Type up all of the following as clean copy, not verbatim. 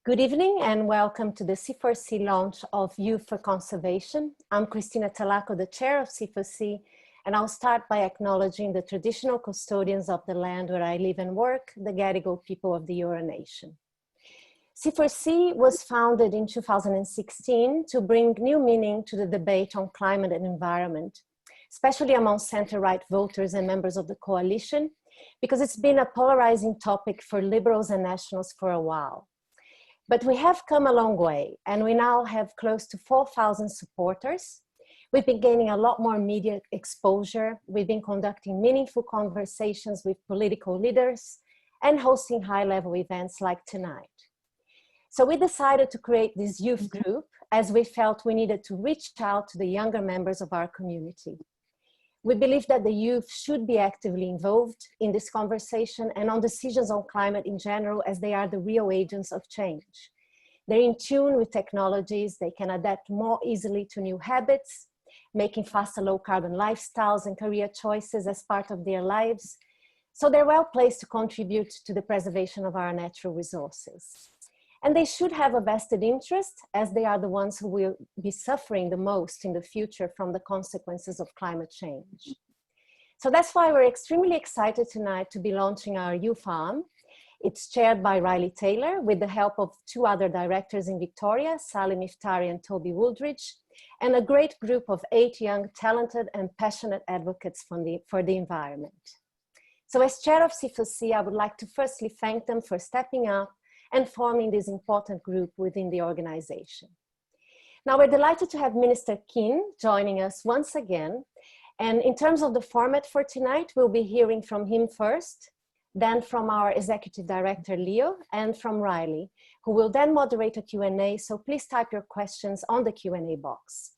Good evening and welcome to the C4C launch of Youth for Conservation. I'm Cristina, the chair of C4C, and I'll start by acknowledging the traditional custodians of the land where I live and work, the Gadigal people of the Eora Nation. C4C was founded in 2016 to bring new meaning to the debate on climate and environment, especially among center-right voters and members of the coalition, because it's been a polarizing topic for liberals and nationals for a while. But we have come a long way, and we now have close to 4,000 supporters. We've been gaining a lot more media exposure. We've been conducting meaningful conversations with political leaders and hosting high-level events like tonight. So we decided to create this youth group as we felt we needed to reach out to the younger members of our community. We believe that the youth should be actively involved in this conversation and on decisions on climate in general, as they are the real agents of change. They're in tune with technologies, they can adapt more easily to new habits, making faster low carbon lifestyles and career choices as part of their lives. So they're well placed to contribute to the preservation of our natural resources. And they should have a vested interest, as they are the ones who will be suffering the most in the future from the consequences of climate change. So that's why we're extremely excited tonight to be launching our youth arm. It's chaired by Riley Taylor with the help of two other directors in Victoria, Salim Iftari and Toby Wooldridge, and a great group of 8 young, talented and passionate advocates for the environment. So as chair of C4C, I would like to firstly thank them for stepping up and forming this important group within the organization. Now we're delighted to have Minister Kean joining us once again. And in terms of the format for tonight, we'll be hearing from him first, then from our Executive Director, Leo, and from Riley, who will then moderate a Q&A, so please type your questions on the Q&A box.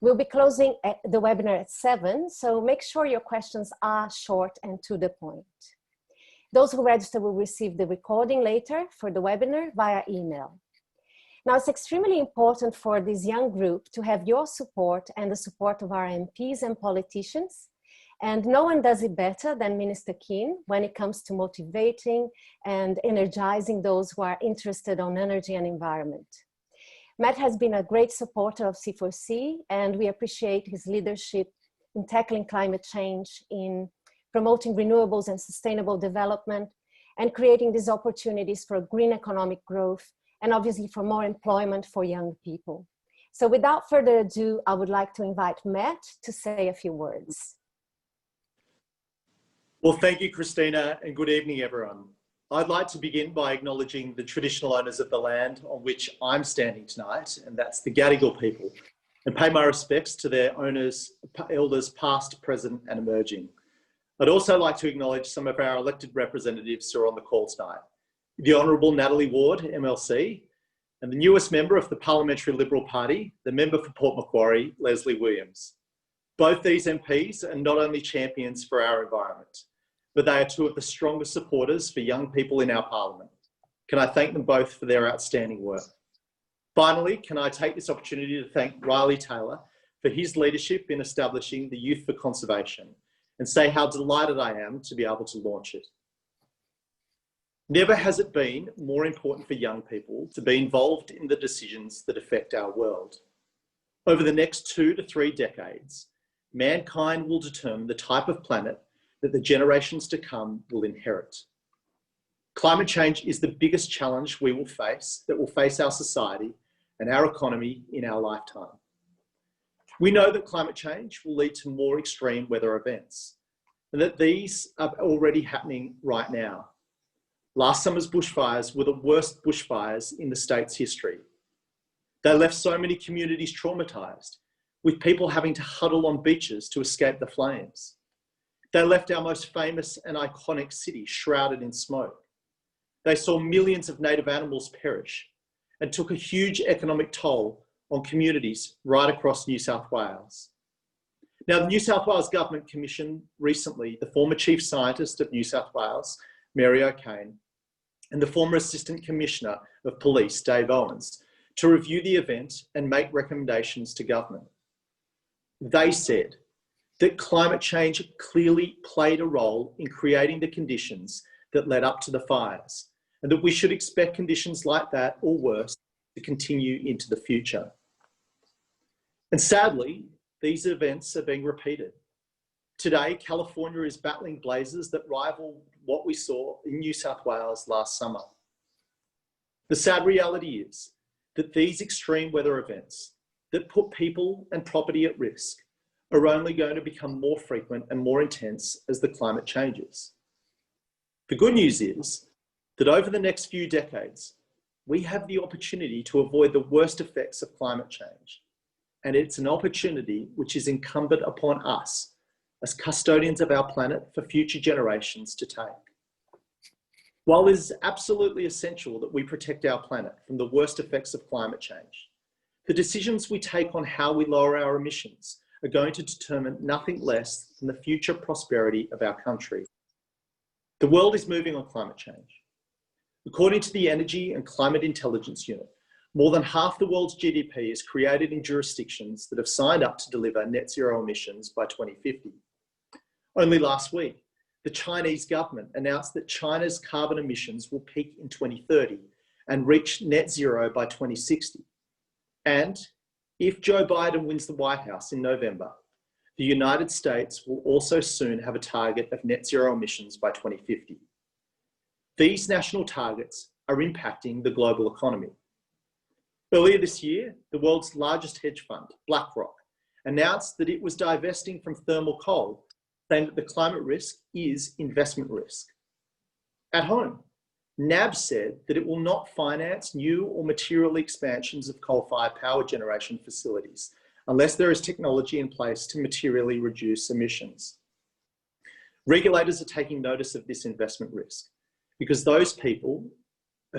We'll be closing the webinar at 7, so make sure your questions are short and to the point. Those who register will receive the recording later for the webinar via email. Now, it's extremely important for this young group to have your support and the support of our MPs and politicians. And no one does it better than Minister Kean when it comes to motivating and energizing those who are interested on energy and environment. Matt has been a great supporter of C4C, and we appreciate his leadership in tackling climate change, in promoting renewables and sustainable development, and creating these opportunities for green economic growth, and obviously for more employment for young people. So without further ado, I would like to invite Matt to say a few words. Well, thank you, Cristina, and good evening, everyone. I'd like to begin by acknowledging the traditional owners of the land on which I'm standing tonight, and that's the Gadigal people, and pay my respects to their owners, elders past, present, and emerging. I'd also like to acknowledge some of our elected representatives who are on the call tonight. The Honourable Natalie Ward, MLC, and the newest member of the Parliamentary Liberal Party, the member for Port Macquarie, Leslie Williams. Both these MPs are not only champions for our environment, but they are two of the strongest supporters for young people in our Parliament. Can I thank them both for their outstanding work? Finally, can I take this opportunity to thank Riley Taylor for his leadership in establishing the Youth for Conservation, and say how delighted I am to be able to launch it. Never has it been more important for young people to be involved in the decisions that affect our world. Over the next 2 to 3 decades, mankind will determine the type of planet that the generations to come will inherit. Climate change is the biggest challenge we will face, that will face our society and our economy in our lifetime. We know that climate change will lead to more extreme weather events, and that these are already happening right now. Last summer's bushfires were the worst bushfires in the state's history. They left so many communities traumatised, with people having to huddle on beaches to escape the flames. They left our most famous and iconic city shrouded in smoke. They saw millions of native animals perish and took a huge economic toll on communities right across New South Wales. Now, the New South Wales Government commissioned recently the former Chief Scientist of New South Wales, Mary O'Kane, and the former Assistant Commissioner of Police, Dave Owens, to review the event and make recommendations to government. They said that climate change clearly played a role in creating the conditions that led up to the fires, and that we should expect conditions like that or worse to continue into the future. And sadly, these events are being repeated. Today, California is battling blazes that rival what we saw in New South Wales last summer. The sad reality is that these extreme weather events that put people and property at risk are only going to become more frequent and more intense as the climate changes. The good news is that over the next few decades, we have the opportunity to avoid the worst effects of climate change. And it's an opportunity which is incumbent upon us as custodians of our planet for future generations to take. While it is absolutely essential that we protect our planet from the worst effects of climate change, the decisions we take on how we lower our emissions are going to determine nothing less than the future prosperity of our country. The world is moving on climate change. According to the Energy and Climate Intelligence Unit, more than half the world's GDP is created in jurisdictions that have signed up to deliver net zero emissions by 2050. Only last week, the Chinese government announced that China's carbon emissions will peak in 2030 and reach net zero by 2060. And if Joe Biden wins the White House in November, the United States will also soon have a target of net zero emissions by 2050. These national targets are impacting the global economy. Earlier this year, the world's largest hedge fund, BlackRock, announced that it was divesting from thermal coal, saying that the climate risk is investment risk. At home, NAB said that it will not finance new or material expansions of coal-fired power generation facilities unless there is technology in place to materially reduce emissions. Regulators are taking notice of this investment risk because those people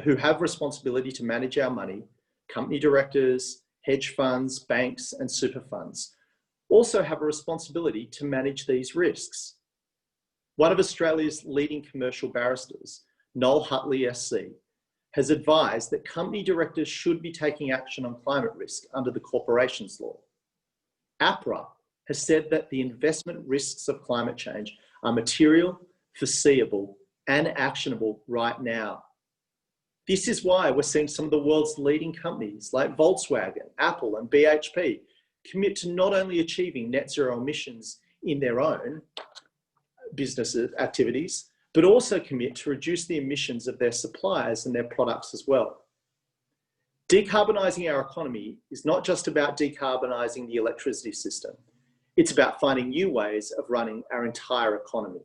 who have responsibility to manage our money, company directors, hedge funds, banks, and super funds, also have a responsibility to manage these risks. One of Australia's leading commercial barristers, Noel Hutley SC, has advised that company directors should be taking action on climate risk under the Corporations Law. APRA has said that the investment risks of climate change are material, foreseeable, and actionable right now. This is why we're seeing some of the world's leading companies like Volkswagen, Apple, and BHP commit to not only achieving net zero emissions in their own business activities, but also commit to reduce the emissions of their suppliers and their products as well. Decarbonising our economy is not just about decarbonising the electricity system. It's about finding new ways of running our entire economy.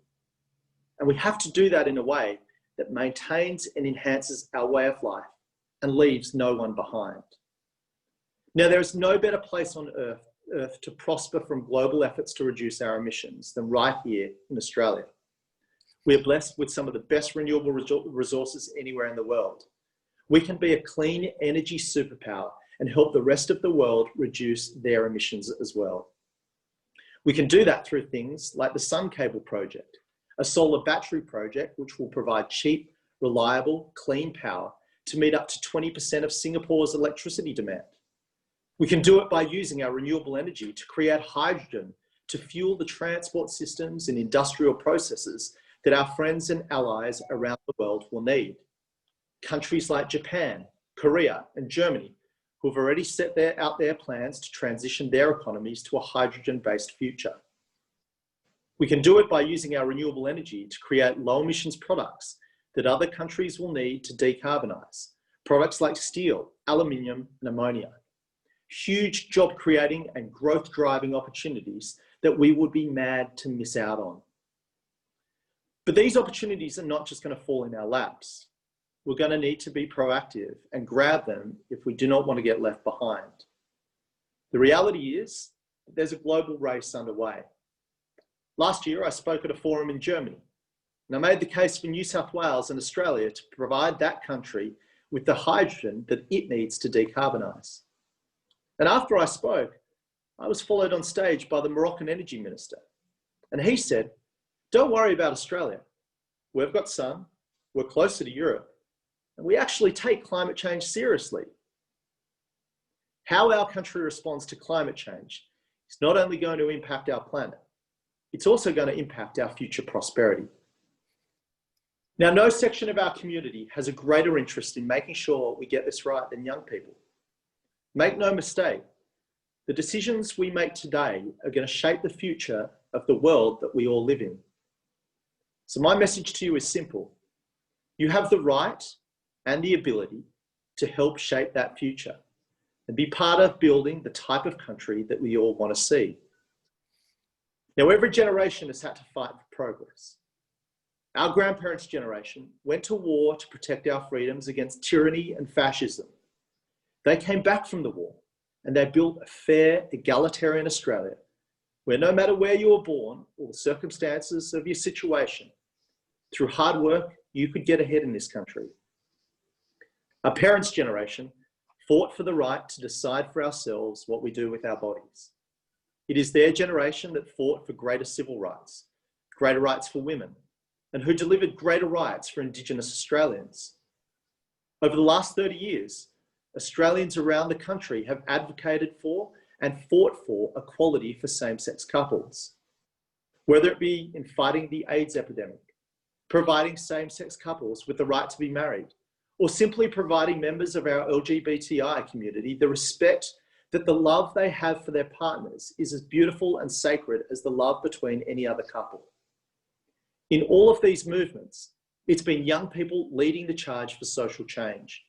And we have to do that in a way that maintains and enhances our way of life and leaves no one behind. Now, there is no better place on Earth to prosper from global efforts to reduce our emissions than right here in Australia. We are blessed with some of the best renewable resources anywhere in the world. We can be a clean energy superpower and help the rest of the world reduce their emissions as well. We can do that through things like the Sun Cable project, a solar battery project which will provide cheap, reliable, clean power to meet up to 20% of Singapore's electricity demand. We can do it by using our renewable energy to create hydrogen to fuel the transport systems and industrial processes that our friends and allies around the world will need. Countries like Japan, Korea, and Germany, who have already set out their plans to transition their economies to a hydrogen-based future. We can do it by using our renewable energy to create low emissions products that other countries will need to decarbonise. Products like steel, aluminium, and ammonia. Huge job creating and growth driving opportunities that we would be mad to miss out on. But these opportunities are not just going to fall in our laps. We're going to need to be proactive and grab them if we do not want to get left behind. The reality is that there's a global race underway. Last year, I spoke at a forum in Germany, and I made the case for New South Wales and Australia to provide that country with the hydrogen that it needs to decarbonise. And after I spoke, I was followed on stage by the Moroccan Energy Minister. And he said, "Don't worry about Australia. We've got sun, we're closer to Europe, and we actually take climate change seriously." How our country responds to climate change is not only going to impact our planet, it's also going to impact our future prosperity. Now, no section of our community has a greater interest in making sure we get this right than young people. Make no mistake, the decisions we make today are going to shape the future of the world that we all live in. So my message to you is simple. You have the right and the ability to help shape that future and be part of building the type of country that we all want to see. Now, every generation has had to fight for progress. Our grandparents' generation went to war to protect our freedoms against tyranny and fascism. They came back from the war and they built a fair, egalitarian Australia where no matter where you were born or the circumstances of your situation, through hard work, you could get ahead in this country. Our parents' generation fought for the right to decide for ourselves what we do with our bodies. It is their generation that fought for greater civil rights, greater rights for women, and who delivered greater rights for Indigenous Australians. Over the last 30 years, Australians around the country have advocated for and fought for equality for same-sex couples. Whether it be in fighting the AIDS epidemic, providing same-sex couples with the right to be married, or simply providing members of our LGBTI community the respect that the love they have for their partners is as beautiful and sacred as the love between any other couple. In all of these movements, it's been young people leading the charge for social change.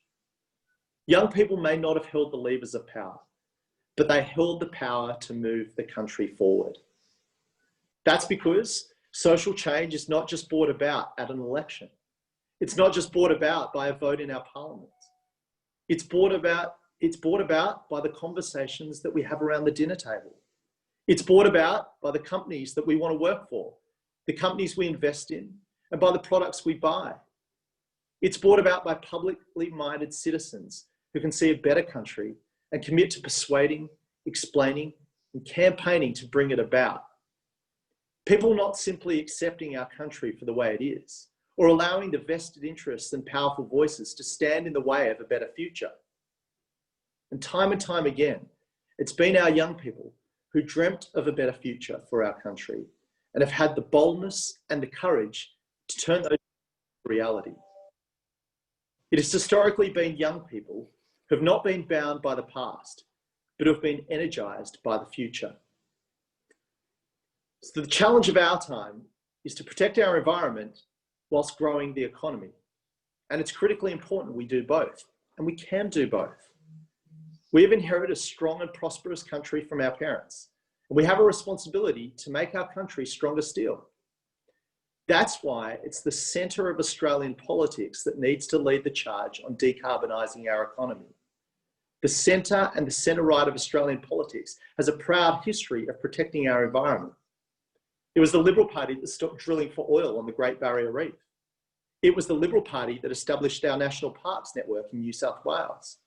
Young people may not have held the levers of power, but they held the power to move the country forward. That's because social change is not just brought about at an election. It's not just brought about by a vote in our parliament. It's brought about by the conversations that we have around the dinner table. It's brought about by the companies that we want to work for, the companies we invest in, and by the products we buy. It's brought about by publicly minded citizens who can see a better country and commit to persuading, explaining, and campaigning to bring it about. People not simply accepting our country for the way it is, or allowing the vested interests and powerful voices to stand in the way of a better future. And time again, it's been our young people who dreamt of a better future for our country and have had the boldness and the courage to turn those into reality. It has historically been young people who have not been bound by the past, but who have been energized by the future. So the challenge of our time is to protect our environment whilst growing the economy. And it's critically important we do both, and we can do both. We have inherited a strong and prosperous country from our parents, and we have a responsibility to make our country stronger still. That's why it's the centre of Australian politics that needs to lead the charge on decarbonising our economy. The centre and the centre-right of Australian politics has a proud history of protecting our environment. It was the Liberal Party that stopped drilling for oil on the Great Barrier Reef. It was the Liberal Party that established our national parks network in New South Wales.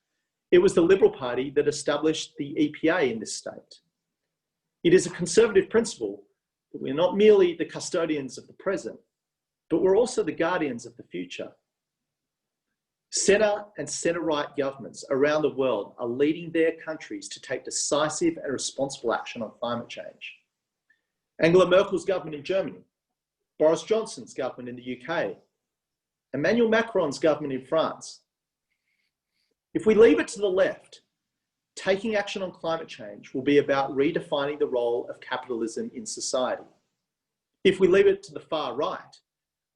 It was the Liberal Party that established the EPA in this state. It is a conservative principle that we're not merely the custodians of the present, but we're also the guardians of the future. Centre and centre-right governments around the world are leading their countries to take decisive and responsible action on climate change. Angela Merkel's government in Germany, Boris Johnson's government in the UK, Emmanuel Macron's government in France. If we leave it to the left, taking action on climate change will be about redefining the role of capitalism in society. If we leave it to the far right,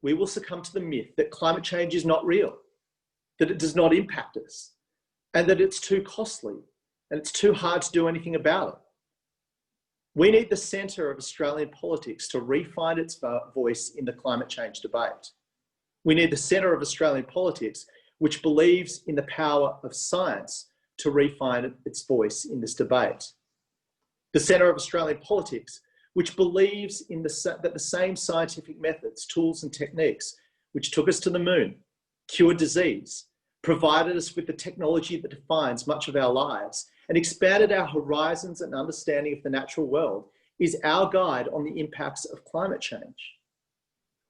we will succumb to the myth that climate change is not real, that it does not impact us, and that it's too costly and it's too hard to do anything about it. We need the centre of Australian politics to refine its voice in the climate change debate. We need the centre of Australian politics which believes in the power of science to refine its voice in this debate. The centre of Australian politics which believes in that the same scientific methods, tools and techniques which took us to the moon, cured disease, provided us with the technology that defines much of our lives, and expanded our horizons and understanding of the natural world is our guide on the impacts of climate change.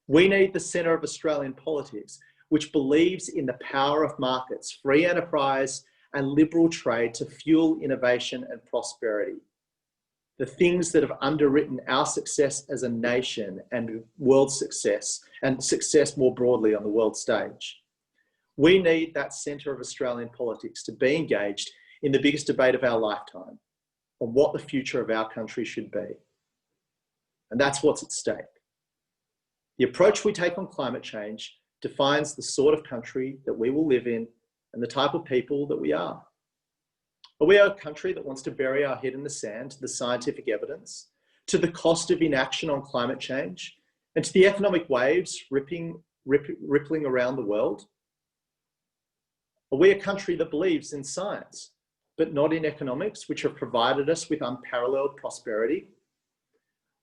We need the centre of Australian politics, which believes in the power of markets, free enterprise, and liberal trade to fuel innovation and prosperity. the things that have underwritten our success as a nation and world success, and success more broadly on the world stage. We need that centre of Australian politics to be engaged in the biggest debate of our lifetime on what the future of our country should be. And that's what's at stake. The approach we take on climate change defines the sort of country that we will live in and the type of people that we are. Are we a country that wants to bury our head in the sand to the scientific evidence, to the cost of inaction on climate change, and to the economic waves rippling around the world? Are we a country that believes in science, but not in economics, which have provided us with unparalleled prosperity?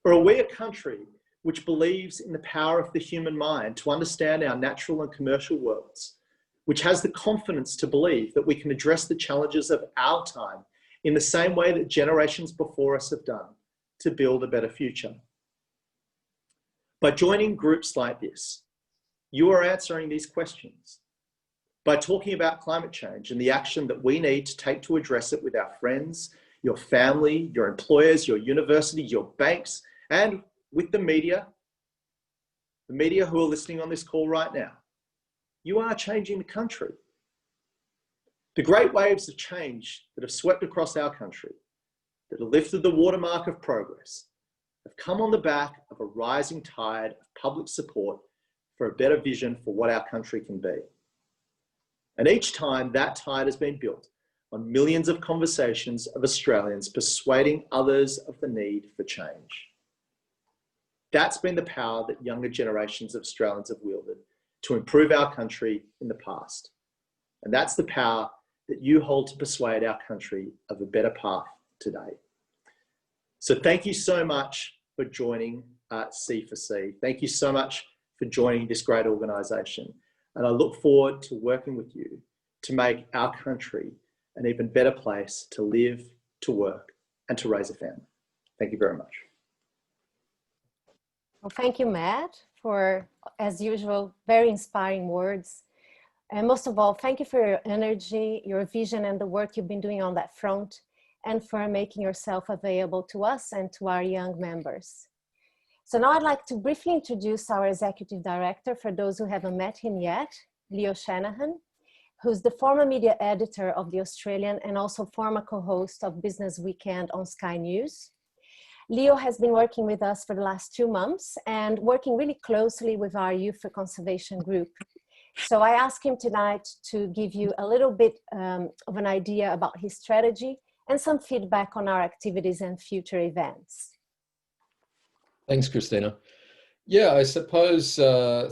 Or are we a country which believes in the power of the human mind to understand our natural and commercial worlds, which has the confidence to believe that we can address the challenges of our time in the same way that generations before us have done to build a better future? By joining groups like this, you are answering these questions. By talking about climate change and the action that we need to take to address it with our friends, your family, your employers, your university, your banks, and with the media who are listening on this call right now, you are changing the country. The great waves of change that have swept across our country, that have lifted the watermark of progress, have come on the back of a rising tide of public support for a better vision for what our country can be. And each time that tide has been built on millions of conversations of Australians persuading others of the need for change. That's been the power that younger generations of Australians have wielded to improve our country in the past. And that's the power that you hold to persuade our country of a better path today. So thank you so much for joining C4C. Thank you so much for joining this great organisation. And I look forward to working with you to make our country an even better place to live, to work, and to raise a family. Thank you very much. Well, thank you, Matt, for, as usual, very inspiring words. And most of all, thank you for your energy, your vision, and the work you've been doing on that front, and for making yourself available to us and to our young members. So now I'd like to briefly introduce our Executive Director, for those who haven't met him yet, Leo Shanahan, who's the former media editor of The Australian and also former co-host of Business Weekend on Sky News. Leo has been working with us for the last 2 months and working really closely with our Youth for Conservation group. So I asked him tonight to give you a little bit of an idea about his strategy and some feedback on our activities and future events. Thanks, Christina. Yeah, I suppose,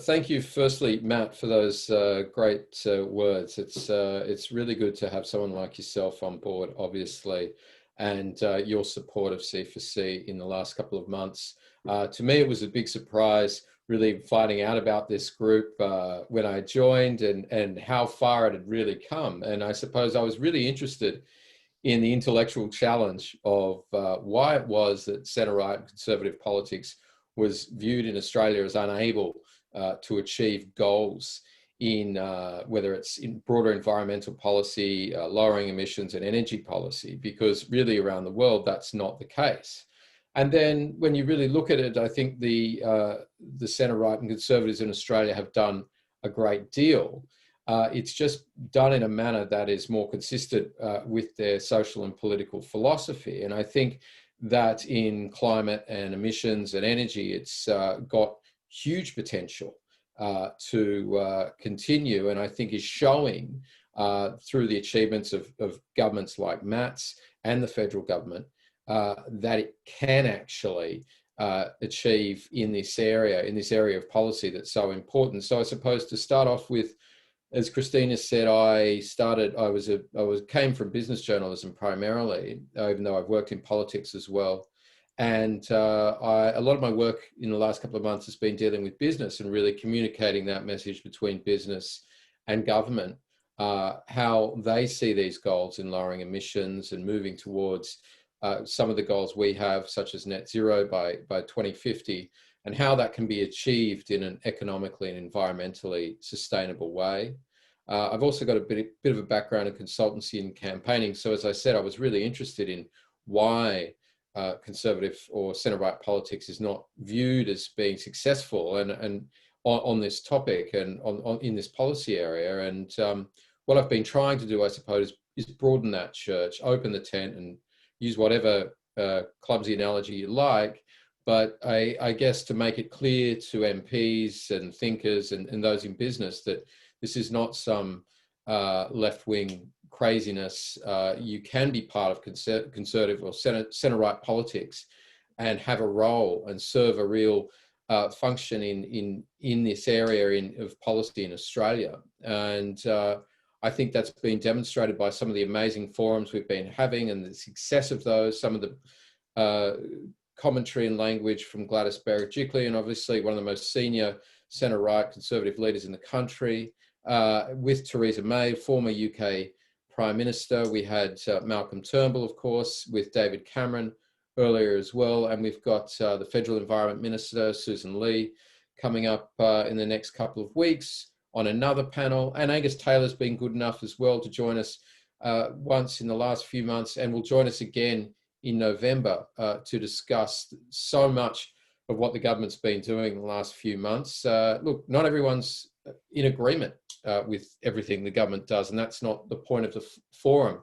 thank you firstly, Matt, for those great words. It's really good to have someone like yourself on board, obviously, and your support of C4C in the last couple of months. To me, it was a big surprise really finding out about this group when I joined and how far it had really come. And I suppose I was really interested in the intellectual challenge of why it was that centre-right conservative politics was viewed in Australia as unable to achieve goals in whether it's in broader environmental policy, lowering emissions and energy policy, because really around the world, that's not the case. And then when you really look at it, I think the centre-right and conservatives in Australia have done a great deal. It's just done in a manner that is more consistent with their social and political philosophy. And I think that in climate and emissions and energy, it's got huge potential to continue, and I think is showing through the achievements of governments like Matt's and the federal government that it can actually achieve in this area of policy that's so important. So I suppose to start off with, as Christina said, I came from business journalism primarily, even though I've worked in politics as well. And a lot of my work in the last couple of months has been dealing with business and really communicating that message between business and government, how they see these goals in lowering emissions and moving towards some of the goals we have, such as net zero by 2050, and how that can be achieved in an economically and environmentally sustainable way. I've also got a bit of a background in consultancy and campaigning. So as I said, I was really interested in why conservative or centre-right politics is not viewed as being successful and on this topic and in this policy area. And what I've been trying to do, I suppose, is broaden that church, open the tent, and use whatever clumsy analogy you like, but I guess to make it clear to MPs and thinkers and those in business that this is not some left-wing craziness. You can be part of conservative or centre-right politics and have a role and serve a real function in this area of policy in Australia. And I think that's been demonstrated by some of the amazing forums we've been having and the success of those, some of the commentary and language from Gladys Berejiklian, and obviously one of the most senior centre-right conservative leaders in the country, with Theresa May, former UK Prime Minister. We had Malcolm Turnbull, of course, with David Cameron earlier as well. And we've got the Federal Environment Minister, Susan Lee, coming up in the next couple of weeks on another panel. And Angus Taylor's been good enough as well to join us once in the last few months, and will join us again in November to discuss so much of what the government's been doing in the last few months. Look, not everyone's in agreement with everything the government does, and that's not the point of the forum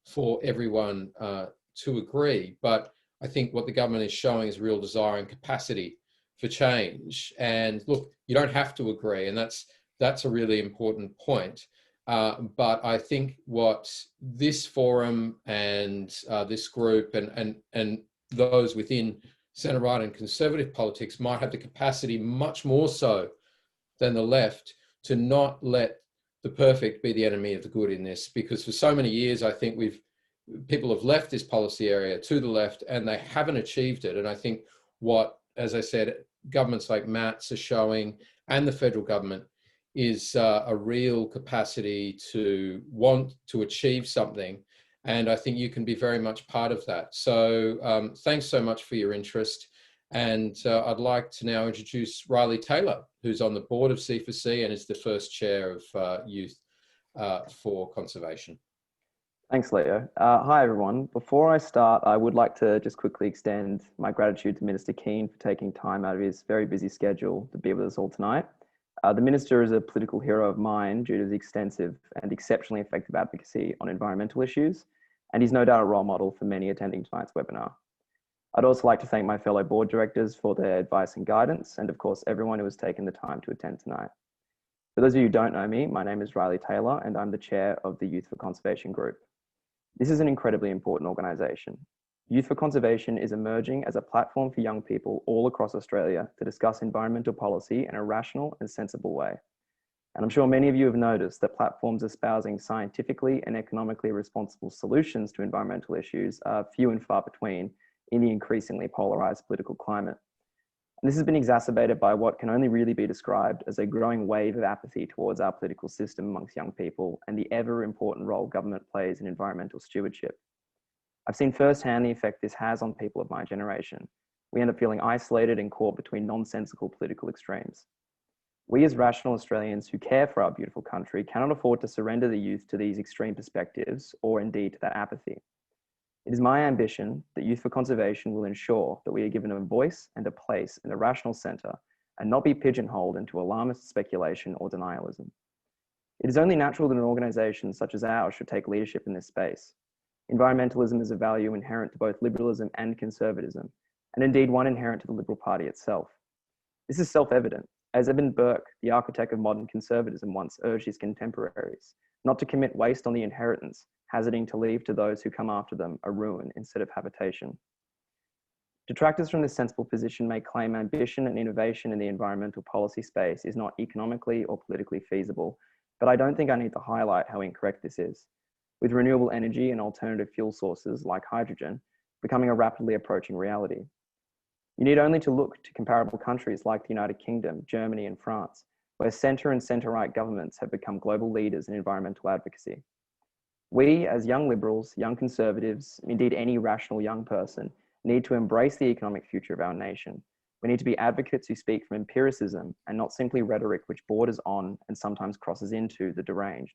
for everyone to agree. But I think what the government is showing is real desire and capacity for change. And look, you don't have to agree, and that's a really important point. But I think what this forum and this group and those within centre-right and conservative politics might have the capacity, much more so than the left, to not let the perfect be the enemy of the good in this. Because for so many years, I think people have left this policy area to the left and they haven't achieved it. And I think what, as I said, governments like Matt's are showing, and the federal government, is a real capacity to want to achieve something. And I think you can be very much part of that. So thanks so much for your interest. And I'd like to now introduce Riley Taylor, who's on the board of C4C and is the first chair of Youth for Conservation. Thanks, Leo. Hi, everyone. Before I start, I would like to just quickly extend my gratitude to Minister Kean for taking time out of his very busy schedule to be with us all tonight. The Minister is a political hero of mine due to his extensive and exceptionally effective advocacy on environmental issues, and he's no doubt a role model for many attending tonight's webinar. I'd also like to thank my fellow board directors for their advice and guidance, and of course, everyone who has taken the time to attend tonight. For those of you who don't know me, my name is Riley Taylor, and I'm the chair of the Youth for Conservation group. This is an incredibly important organisation. Youth for Conservation is emerging as a platform for young people all across Australia to discuss environmental policy in a rational and sensible way. And I'm sure many of you have noticed that platforms espousing scientifically and economically responsible solutions to environmental issues are few and far between in the increasingly polarised political climate. And this has been exacerbated by what can only really be described as a growing wave of apathy towards our political system amongst young people and the ever important role government plays in environmental stewardship. I've seen firsthand the effect this has on people of my generation. We end up feeling isolated and caught between nonsensical political extremes. We as rational Australians who care for our beautiful country cannot afford to surrender the youth to these extreme perspectives or indeed to that apathy. It is my ambition that Youth for Conservation will ensure that we are given a voice and a place in the rational centre and not be pigeonholed into alarmist speculation or denialism. It is only natural that an organisation such as ours should take leadership in this space. Environmentalism is a value inherent to both liberalism and conservatism, and indeed one inherent to the Liberal Party itself. This is self-evident, as Eben Burke, the architect of modern conservatism, once urged his contemporaries not to commit waste on the inheritance, hazarding to leave to those who come after them a ruin instead of habitation. Detractors from this sensible position may claim ambition and innovation in the environmental policy space is not economically or politically feasible, but I don't think I need to highlight how incorrect this is. With renewable energy and alternative fuel sources like hydrogen becoming a rapidly approaching reality. You need only to look to comparable countries like the United Kingdom, Germany, and France, where centre and centre-right governments have become global leaders in environmental advocacy. We, as young liberals, young conservatives, indeed any rational young person, need to embrace the economic future of our nation. We need to be advocates who speak from empiricism and not simply rhetoric which borders on and sometimes crosses into the deranged.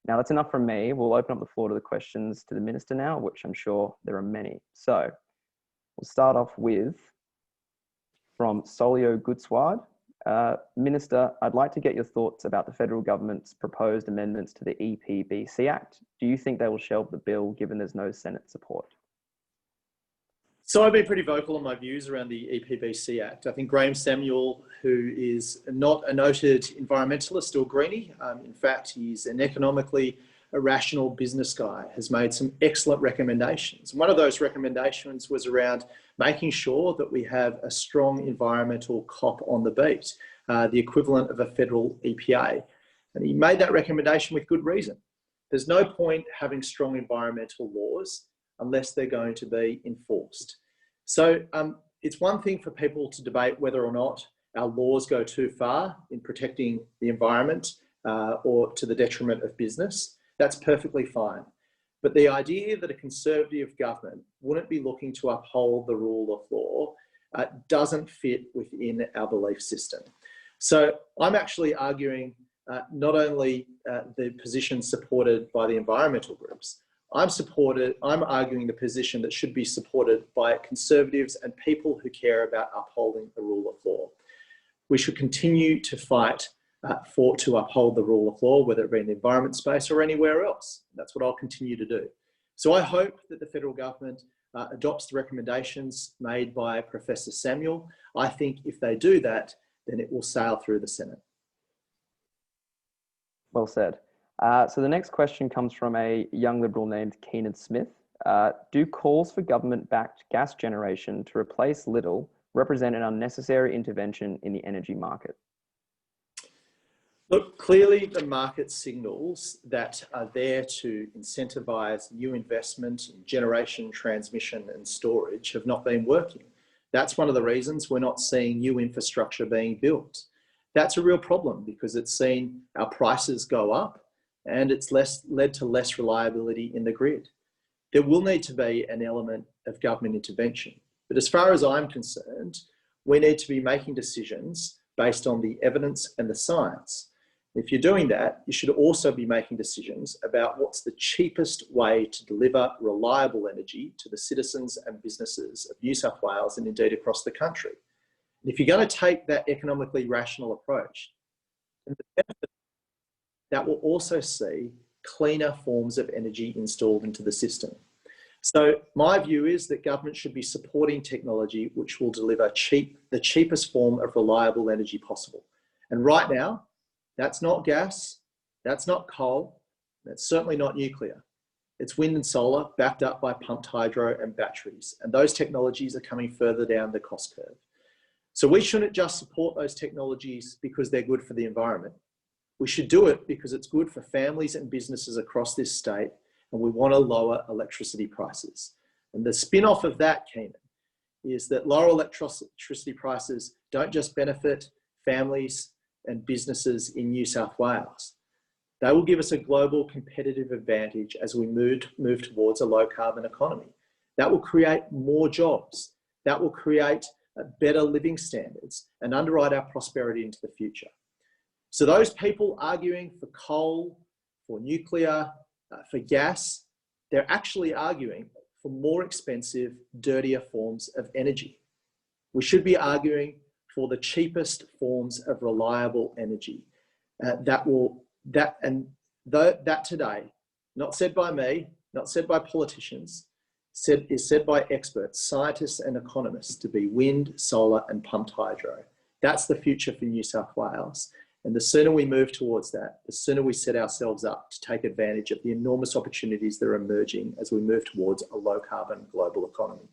Now that's enough from me. We'll open up the floor to the questions to the Minister now, which I'm sure there are many. So We'll start off with, from Solio Goodsward. Minister, I'd like to get your thoughts about the federal government's proposed amendments to the EPBC Act. Do you think they will shelve the bill given there's no Senate support? So I've been pretty vocal on my views around the EPBC Act. I think Graham Samuel, who is not a noted environmentalist or greenie, in fact, he's an economically rational business guy, has made some excellent recommendations. One of those recommendations was around making sure that we have a strong environmental cop on the beat, the equivalent of a federal EPA. And he made that recommendation with good reason. There's no point having strong environmental laws unless they're going to be enforced. So it's one thing for people to debate whether or not our laws go too far in protecting the environment or to the detriment of business. That's perfectly fine. But the idea that a conservative government wouldn't be looking to uphold the rule of law doesn't fit within our belief system. So I'm actually arguing not only the position supported by the environmental groups, I'm arguing the position that should be supported by conservatives and people who care about upholding the rule of law. We should continue to fight to uphold the rule of law, whether it be in the environment space or anywhere else. That's what I'll continue to do. So I hope that the federal government adopts the recommendations made by Professor Samuel. I think if they do that, then it will sail through the Senate. Well said. So the next question comes from a young Liberal named Keenan Smith. Do calls for government-backed gas generation to replace Lidl represent an unnecessary intervention in the energy market? Look, clearly the market signals that are there to incentivise new investment in generation, transmission and storage have not been working. That's one of the reasons we're not seeing new infrastructure being built. That's a real problem because it's seen our prices go up and it's led to less reliability in the grid. There will need to be an element of government intervention. But as far as I'm concerned, we need to be making decisions based on the evidence and the science. If you're doing that, you should also be making decisions about what's the cheapest way to deliver reliable energy to the citizens and businesses of New South Wales and indeed across the country. And if you're going to take that economically rational approach, that will also see cleaner forms of energy installed into the system. So my view is that government should be supporting technology which will deliver the cheapest form of reliable energy possible. And right now, that's not gas, that's not coal, that's certainly not nuclear. It's wind and solar backed up by pumped hydro and batteries. And those technologies are coming further down the cost curve. So we shouldn't just support those technologies because they're good for the environment. We should do it because it's good for families and businesses across this state, and we want to lower electricity prices. And the spin-off of that, Keenan, is that lower electricity prices don't just benefit families and businesses in New South Wales. They will give us a global competitive advantage as we move towards a low carbon economy. That will create more jobs. That will create better living standards and underwrite our prosperity into the future. So those people arguing for coal, for nuclear, for gas, they're actually arguing for more expensive, dirtier forms of energy. We should be arguing for the cheapest forms of reliable energy. That today, not said by me, not said by politicians, is said by experts, scientists and economists to be wind, solar and pumped hydro. That's the future for New South Wales. And the sooner we move towards that, the sooner we set ourselves up to take advantage of the enormous opportunities that are emerging as we move towards a low carbon global economy.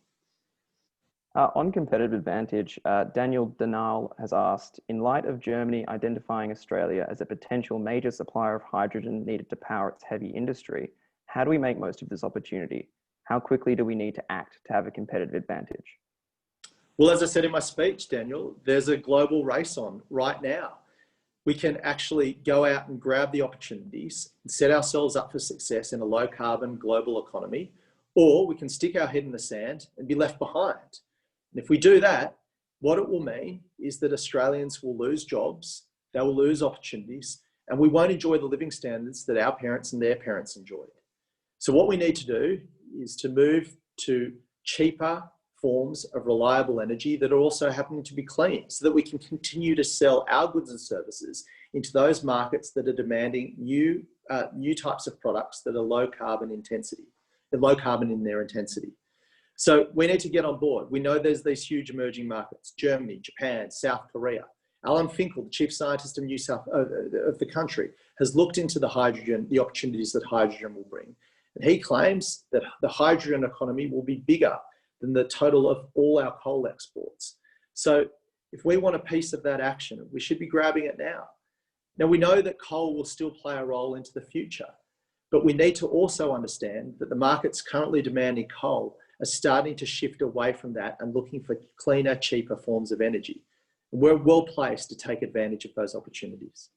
On competitive advantage, Daniel Denal has asked, in light of Germany identifying Australia as a potential major supplier of hydrogen needed to power its heavy industry, how do we make most of this opportunity? How quickly do we need to act to have a competitive advantage? Well, as I said in my speech, Daniel, there's a global race on right now. We can actually go out and grab the opportunities and set ourselves up for success in a low carbon global economy, or we can stick our head in the sand and be left behind. And if we do that, what it will mean is that Australians will lose jobs, they will lose opportunities, and we won't enjoy the living standards that our parents and their parents enjoyed. So what we need to do is to move to cheaper forms of reliable energy that are also happening to be clean, so that we can continue to sell our goods and services into those markets that are demanding new types of products that are low carbon in their intensity. So we need to get on board. We know there's these huge emerging markets: Germany, Japan, South Korea. Alan Finkel, the chief scientist of of the country, has looked into the opportunities that hydrogen will bring. And he claims that the hydrogen economy will be bigger than the total of all our coal exports. So if we want a piece of that action, we should be grabbing it now. Now, we know that coal will still play a role into the future, but we need to also understand that the markets currently demanding coal are starting to shift away from that and looking for cleaner, cheaper forms of energy. And we're well placed to take advantage of those opportunities.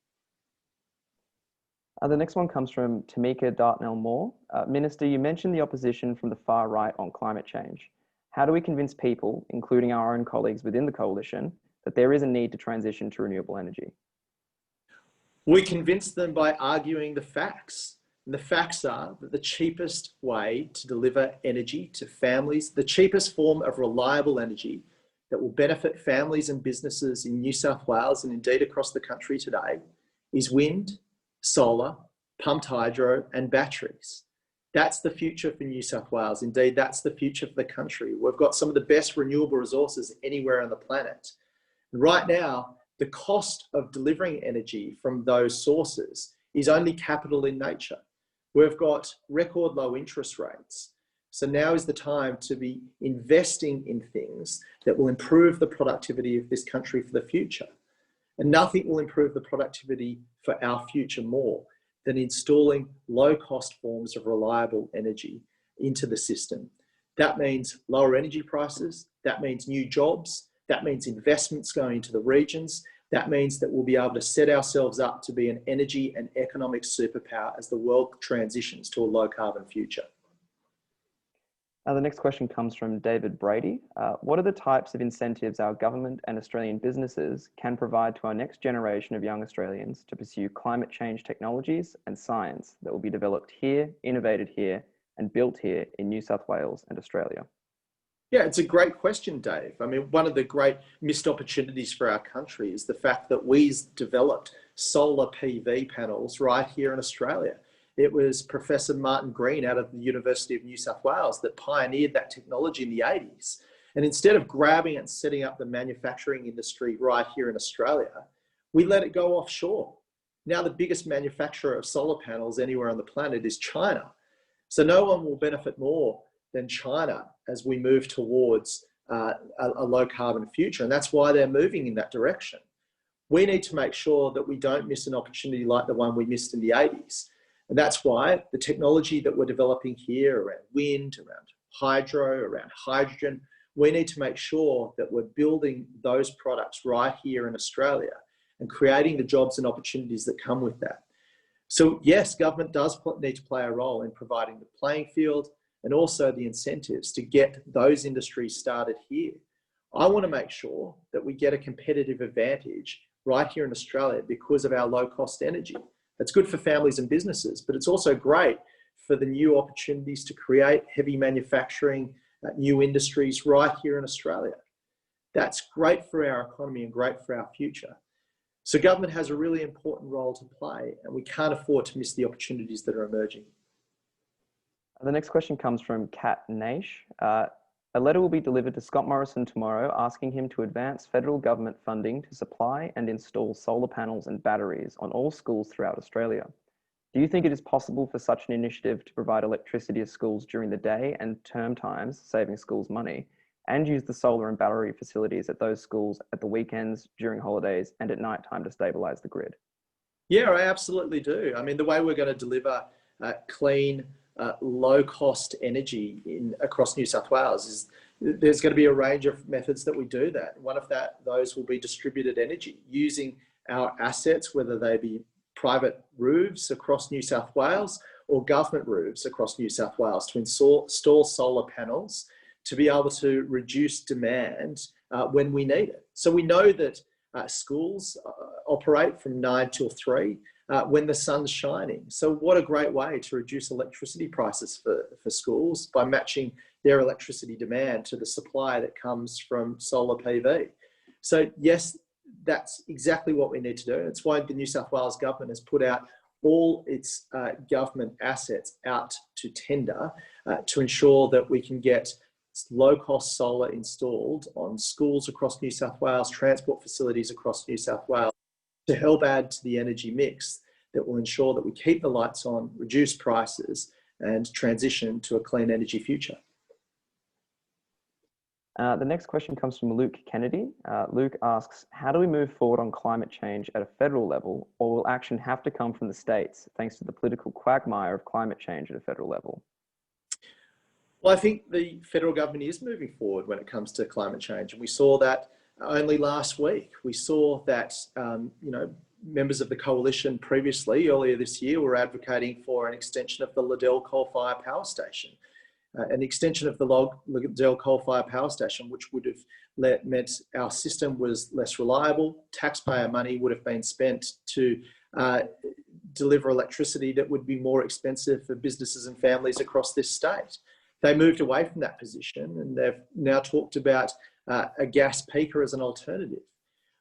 The next one comes from Tamika Dartnell-Moore. Minister, you mentioned the opposition from the far right on climate change. How do we convince people, including our own colleagues within the coalition, that there is a need to transition to renewable energy? We convince them by arguing the facts. And the facts are that the cheapest way to deliver energy to families, the cheapest form of reliable energy that will benefit families and businesses in New South Wales and indeed across the country today, is wind, solar, pumped hydro and batteries. That's the future for New South Wales. Indeed, that's the future for the country. We've got some of the best renewable resources anywhere on the planet. And right now, the cost of delivering energy from those sources is only capital in nature. We've got record low interest rates. So now is the time to be investing in things that will improve the productivity of this country for the future. And nothing will improve the productivity for our future more than installing low-cost forms of reliable energy into the system. That means lower energy prices, that means new jobs, that means investments going into the regions, that means that we'll be able to set ourselves up to be an energy and economic superpower as the world transitions to a low-carbon future. The next question comes from David Brady. What are the types of incentives our government and Australian businesses can provide to our next generation of young Australians to pursue climate change technologies and science that will be developed here, innovated here, and built here in New South Wales and Australia? Yeah, it's a great question, Dave. I mean, one of the great missed opportunities for our country is the fact that we developed solar PV panels right here in Australia. It was Professor Martin Green out of the University of New South Wales that pioneered that technology in the 80s. And instead of grabbing it and setting up the manufacturing industry right here in Australia, we let it go offshore. Now the biggest manufacturer of solar panels anywhere on the planet is China. So no one will benefit more than China as we move towards a low carbon future. And that's why they're moving in that direction. We need to make sure that we don't miss an opportunity like the one we missed in the 80s. And that's why the technology that we're developing here around wind, around hydro, around hydrogen, we need to make sure that we're building those products right here in Australia and creating the jobs and opportunities that come with that. So yes, government does need to play a role in providing the playing field and also the incentives to get those industries started here. I want to make sure that we get a competitive advantage right here in Australia because of our low cost energy. That's good for families and businesses, but it's also great for the new opportunities to create heavy manufacturing, new industries right here in Australia. That's great for our economy and great for our future. So government has a really important role to play and we can't afford to miss the opportunities that are emerging. The next question comes from Kat Naish. A letter will be delivered to Scott Morrison tomorrow asking him to advance federal government funding to supply and install solar panels and batteries on all schools throughout Australia. Do you think it is possible for such an initiative to provide electricity to schools during the day and term times, saving schools money, and use the solar and battery facilities at those schools at the weekends, during holidays, and at night time to stabilise the grid? Yeah, I absolutely do. I mean, the way we're going to deliver clean, low-cost energy across New South Wales is there's going to be a range of methods that we do that. One of those will be distributed energy, using our assets, whether they be private roofs across New South Wales or government roofs across New South Wales to install solar panels to be able to reduce demand when we need it. So we know that schools operate from 9 till 3 when the sun's shining. So what a great way to reduce electricity prices for schools by matching their electricity demand to the supply that comes from solar PV. So yes, that's exactly what we need to do. It's why the New South Wales government has put out all its government assets out to tender to ensure that we can get low-cost solar installed on schools across New South Wales, transport facilities across New South Wales, to help add to the energy mix that will ensure that we keep the lights on, reduce prices, and transition to a clean energy future. The next question comes from Luke Kennedy. Luke asks, how do we move forward on climate change at a federal level, or will action have to come from the states thanks to the political quagmire of climate change at a federal level? Well, I think the federal government is moving forward when it comes to climate change, and we saw that only last week. We saw that members of the coalition previously, earlier this year, were advocating for an extension of the Liddell coal-fired power station. An extension of the Liddell coal-fired power station, which would have meant our system was less reliable. Taxpayer money would have been spent to deliver electricity that would be more expensive for businesses and families across this state. They moved away from that position, and they've now talked about a gas peaker as an alternative.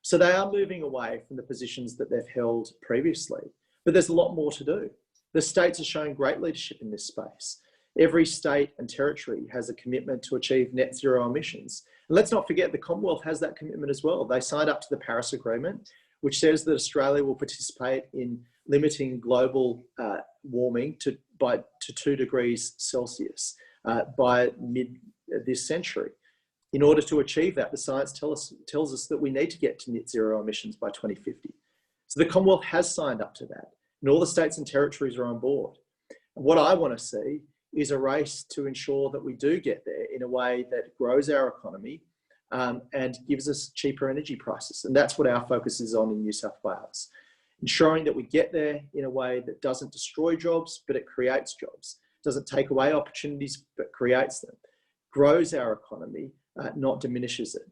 So they are moving away from the positions that they've held previously, but there's a lot more to do. The states are showing great leadership in this space. Every state and territory has a commitment to achieve net zero emissions. And let's not forget the Commonwealth has that commitment as well. They signed up to the Paris Agreement, which says that Australia will participate in limiting global warming to 2 degrees Celsius by mid this century. In order to achieve that, the science tells us that we need to get to net zero emissions by 2050. So the Commonwealth has signed up to that, and all the states and territories are on board. And what I want to see is a race to ensure that we do get there in a way that grows our economy and gives us cheaper energy prices. And that's what our focus is on in New South Wales. Ensuring that we get there in a way that doesn't destroy jobs, but it creates jobs. Doesn't take away opportunities, but creates them. Grows our economy, not diminishes it.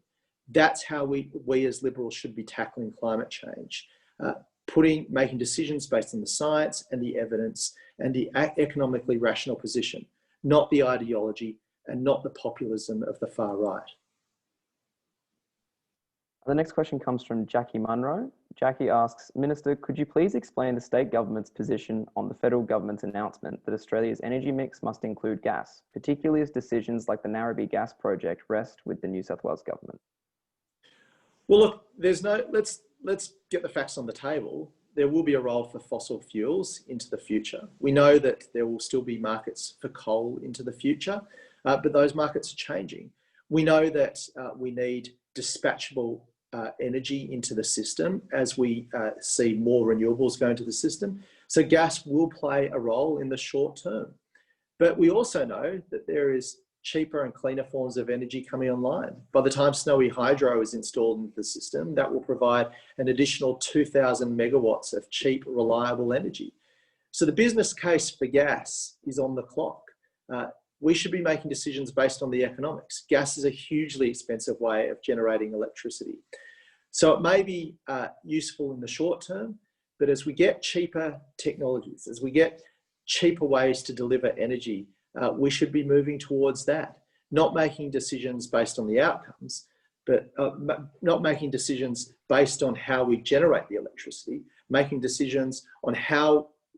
That's how we as Liberals should be tackling climate change. Making decisions based on the science and the evidence and the economically rational position, not the ideology and not the populism of the far right. The next question comes from Jackie Munro. Jackie asks, Minister, could you please explain the state government's position on the federal government's announcement that Australia's energy mix must include gas, particularly as decisions like the Narrabee gas project rest with the New South Wales government? Well, look, let's get the facts on the table. There will be a role for fossil fuels into the future. We know that there will still be markets for coal into the future, but those markets are changing. We know that we need dispatchable energy into the system as we see more renewables go into the system. So gas will play a role in the short term. But we also know that there is cheaper and cleaner forms of energy coming online. By the time Snowy Hydro is installed into the system, that will provide an additional 2,000 megawatts of cheap, reliable energy. So the business case for gas is on the clock. We should be making decisions based on the economics. Gas is a hugely expensive way of generating electricity. So it may be useful in the short term, but as we get cheaper technologies, as we get cheaper ways to deliver energy, we should be moving towards that, not making decisions based on the outcomes, but not making decisions based on how we generate the electricity, making decisions on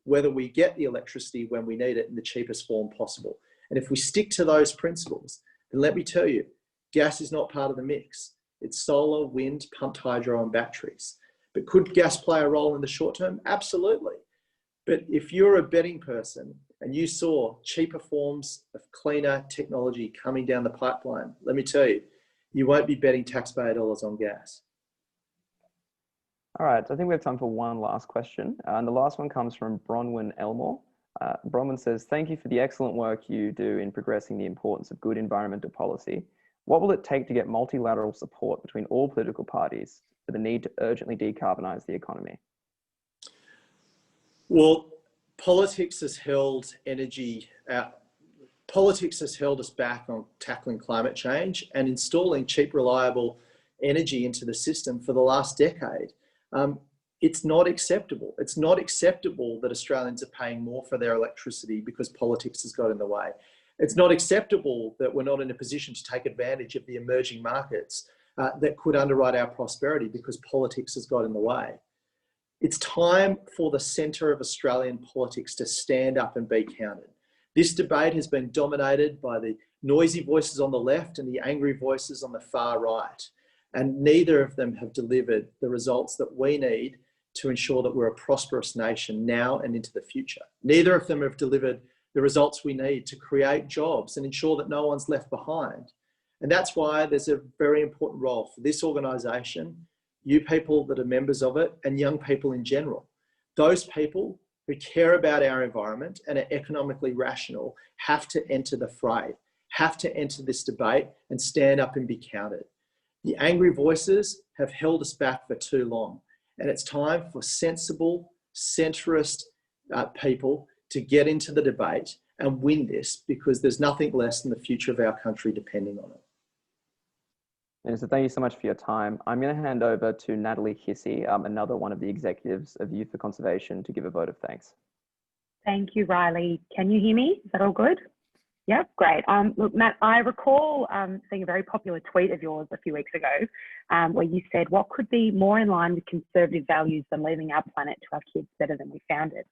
whether we get the electricity when we need it in the cheapest form possible. And if we stick to those principles, then let me tell you, gas is not part of the mix. It's solar, wind, pumped hydro, and batteries. But could gas play a role in the short term? Absolutely. But if you're a betting person and you saw cheaper forms of cleaner technology coming down the pipeline, let me tell you, you won't be betting taxpayer dollars on gas. All right, so I think we have time for one last question. And the last one comes from Bronwyn Elmore. Bronwyn says, thank you for the excellent work you do in progressing the importance of good environmental policy. What will it take to get multilateral support between all political parties for the need to urgently decarbonise the economy? Well, politics has held us back on tackling climate change and installing cheap, reliable energy into the system for the last decade. It's not acceptable. It's not acceptable that Australians are paying more for their electricity because politics has got in the way. It's not acceptable that we're not in a position to take advantage of the emerging markets that could underwrite our prosperity because politics has got in the way. It's time for the centre of Australian politics to stand up and be counted. This debate has been dominated by the noisy voices on the left and the angry voices on the far right. And neither of them have delivered the results that we need to ensure that we're a prosperous nation now and into the future. Neither of them have delivered the results we need to create jobs and ensure that no one's left behind. And that's why there's a very important role for this organisation, you people that are members of it, and young people in general. Those people who care about our environment and are economically rational have to enter the fray, have to enter this debate and stand up and be counted. The angry voices have held us back for too long, and it's time for sensible, centrist people to get into the debate and win this, because there's nothing less than the future of our country depending on it. Minister, thank you so much for your time. I'm going to hand over to Natalie Hissey, another one of the executives of Youth for Conservation, to give a vote of thanks. Thank you, Riley. Can you hear me? Is that all good? Yeah, great. Look, Matt, I recall seeing a very popular tweet of yours a few weeks ago where you said, what could be more in line with conservative values than leaving our planet to our kids better than we found it?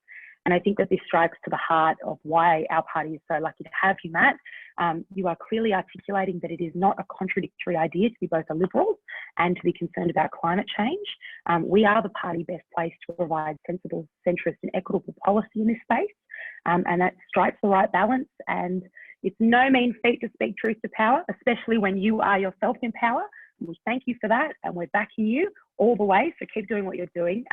And I think that this strikes to the heart of why our party is so lucky to have you, Matt. You are clearly articulating that it is not a contradictory idea to be both a Liberal and to be concerned about climate change. We are the party best placed to provide sensible, centrist and equitable policy in this space. And that strikes the right balance. And it's no mean feat to speak truth to power, especially when you are yourself in power. We thank you for that, and we're backing you all the way. So keep doing what you're doing.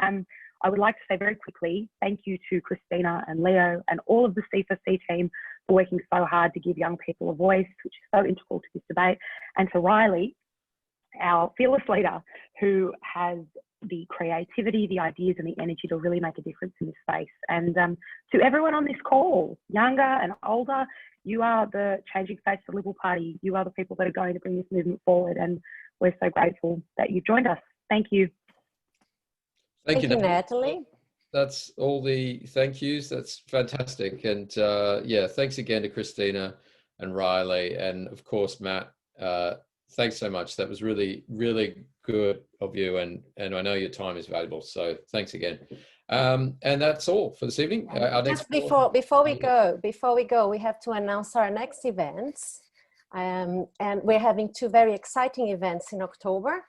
I would like to say very quickly, thank you to Cristina and Leo and all of the C4C team for working so hard to give young people a voice, which is so integral to this debate. And to Riley, our fearless leader, who has the creativity, the ideas and the energy to really make a difference in this space. And to everyone on this call, younger and older, you are the changing face of the Liberal Party. You are the people that are going to bring this movement forward. And we're so grateful that you've joined us. Thank you. Thank you, Natalie. That's all the thank yous. That's fantastic. And yeah, thanks again to Cristina and Riley. And of course, Matt, thanks so much. That was really, really good of you. And I know your time is valuable. So thanks again. And that's all for this evening. Our next before we go, we have to announce our next events. And we're having two very exciting events in October.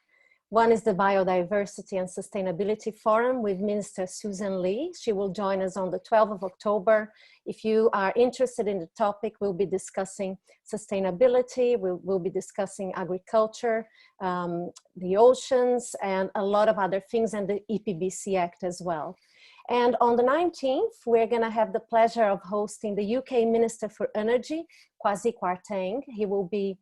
One is the Biodiversity and Sustainability Forum with Minister Susan Lee. She will join us on the 12th of October. If you are interested in the topic, we'll be discussing sustainability, we'll be discussing agriculture, the oceans, and a lot of other things, and the EPBC Act as well. And on the 19th, we're going to have the pleasure of hosting the UK Minister for Energy, Kwasi Kwarteng. He will be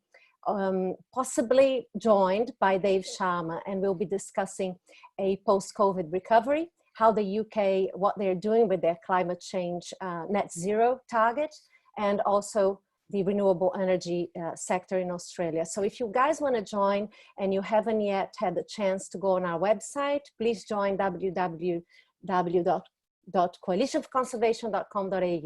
possibly joined by Dave Sharma, and we'll be discussing a post-COVID recovery, how the UK, what they're doing with their climate change net zero target, and also the renewable energy sector in Australia. So if you guys want to join and you haven't yet had the chance to go on our website, please join www.coalitionforconservation.com.au.